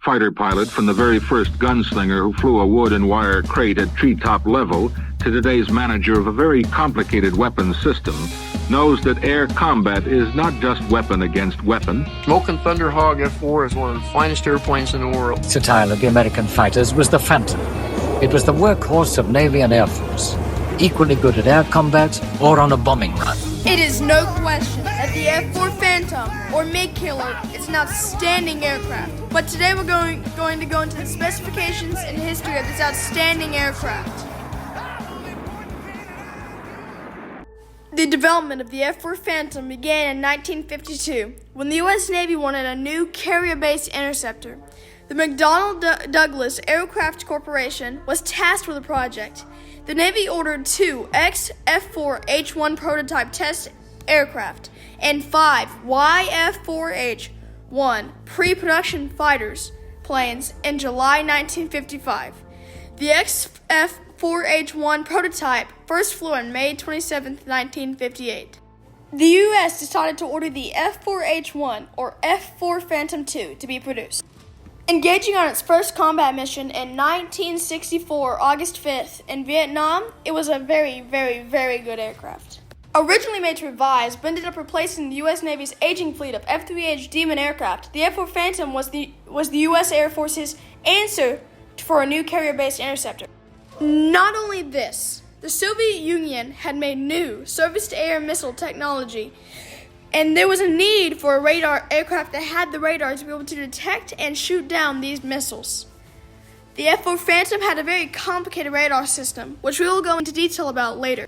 Fighter pilot, from the very first gunslinger who flew a wood and wire crate at treetop level to today's manager of a very complicated weapons system, knows that air combat is not just weapon against weapon. Smoking Thunderhawk F-4 is one of the finest airplanes in the world. The style of the American fighters was the Phantom. It was the workhorse of Navy and Air Force, equally good at air combat or on a bombing run. It is no question that the F-4 Phantom, or MiG Killer, is an outstanding aircraft. But today we're going to go into the specifications and history of this outstanding aircraft. The development of the F-4 Phantom began in 1952 when the U.S. Navy wanted a new carrier-based interceptor. The McDonnell Douglas Aircraft Corporation was tasked with the project. The Navy ordered 2 X-F4H-1 prototype test aircraft and 5 YF4H-1 pre-production fighters planes in July 1955. The X-F4H-1 prototype first flew on May 27, 1958. The U.S. decided to order the F-4H-1 or F-4 Phantom II to be produced. Engaging on its first combat mission in 1964, August 5th, in Vietnam, it was a very, very, very good aircraft. Originally made to revise, but ended up replacing the U.S. Navy's aging fleet of F-3H Demon aircraft, the F-4 Phantom was the U.S. Air Force's answer for a new carrier-based interceptor. Not only this, the Soviet Union had made new surface-to-air missile technology, and there was a need for a radar aircraft that had the radar to be able to detect and shoot down these missiles. The F-4 Phantom had a very complicated radar system, which we will go into detail about later.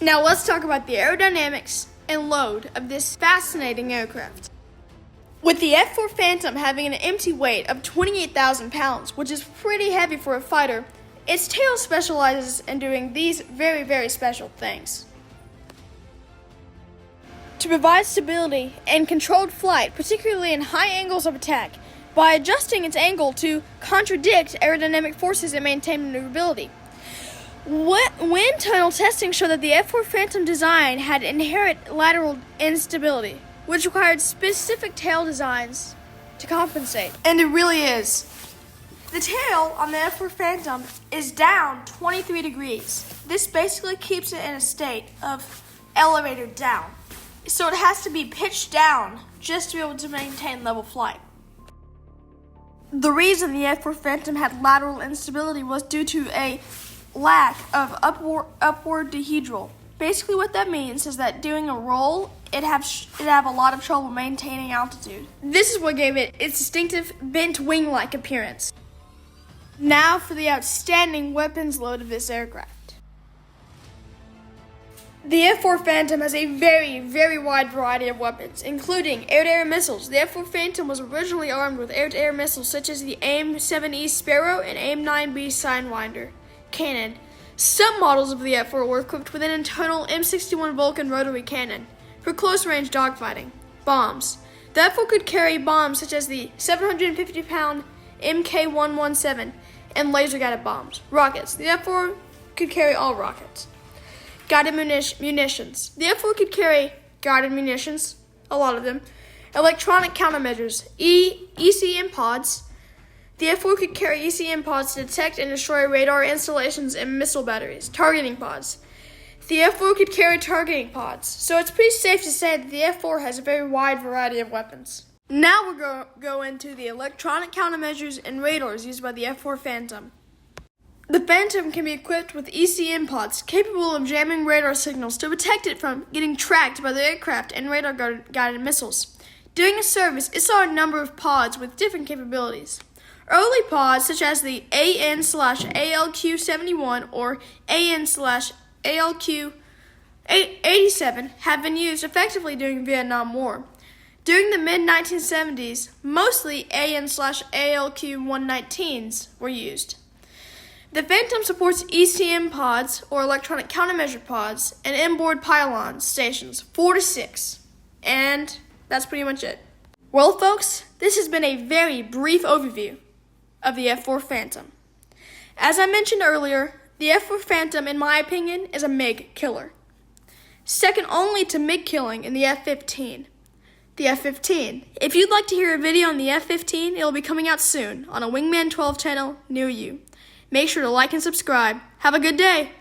Now let's talk about the aerodynamics and load of this fascinating aircraft. With the F-4 Phantom having an empty weight of 28,000 pounds, which is pretty heavy for a fighter, its tail specializes in doing these very, very special things. To provide stability and controlled flight, particularly in high angles of attack, by adjusting its angle to contradict aerodynamic forces and maintain maneuverability. Wind tunnel testing showed that the F-4 Phantom design had inherent lateral instability, which required specific tail designs to compensate. And it really is. The tail on the F-4 Phantom is down 23 degrees. This basically keeps it in a state of elevator down. So it has to be pitched down just to be able to maintain level flight. The reason the F-4 Phantom had lateral instability was due to a lack of upward dihedral. Basically what that means is that doing a roll, it'd have a lot of trouble maintaining altitude. This is what gave it its distinctive bent wing-like appearance. Now for the outstanding weapons load of this aircraft. The F-4 Phantom has a very, very wide variety of weapons, including air-to-air missiles. The F-4 Phantom was originally armed with air-to-air missiles such as the AIM-7E Sparrow and AIM-9B Sidewinder cannon. Some models of the F-4 were equipped with an internal M61 Vulcan rotary cannon for close-range dogfighting. Bombs. The F-4 could carry bombs such as the 750-pound MK-117 and laser-guided bombs. Rockets. The F-4 could carry all rockets. Guided munitions. The F-4 could carry guided munitions, a lot of them. Electronic countermeasures, ECM pods. The F-4 could carry ECM pods to detect and destroy radar installations and missile batteries. Targeting pods. The F-4 could carry targeting pods, so it's pretty safe to say that the F-4 has a very wide variety of weapons. Now we're going to go into the electronic countermeasures and radars used by the F-4 Phantom. The Phantom can be equipped with ECM pods capable of jamming radar signals to protect it from getting tracked by the aircraft and radar-guided missiles. During its service, it saw a number of pods with different capabilities. Early pods, such as the AN/ALQ-71 or AN/ALQ-87, have been used effectively during the Vietnam War. During the mid-1970s, mostly AN/ALQ-119s were used. The Phantom supports ECM pods, or electronic countermeasure pods, and inboard pylon stations, 4 to 6. And that's pretty much it. Well, folks, this has been a very brief overview of the F-4 Phantom. As I mentioned earlier, the F-4 Phantom, in my opinion, is a MiG killer. Second only to MiG killing in the F-15. The F-15. If you'd like to hear a video on the F-15, it will be coming out soon on a Wingman 12 channel near you. Make sure to like and subscribe. Have a good day!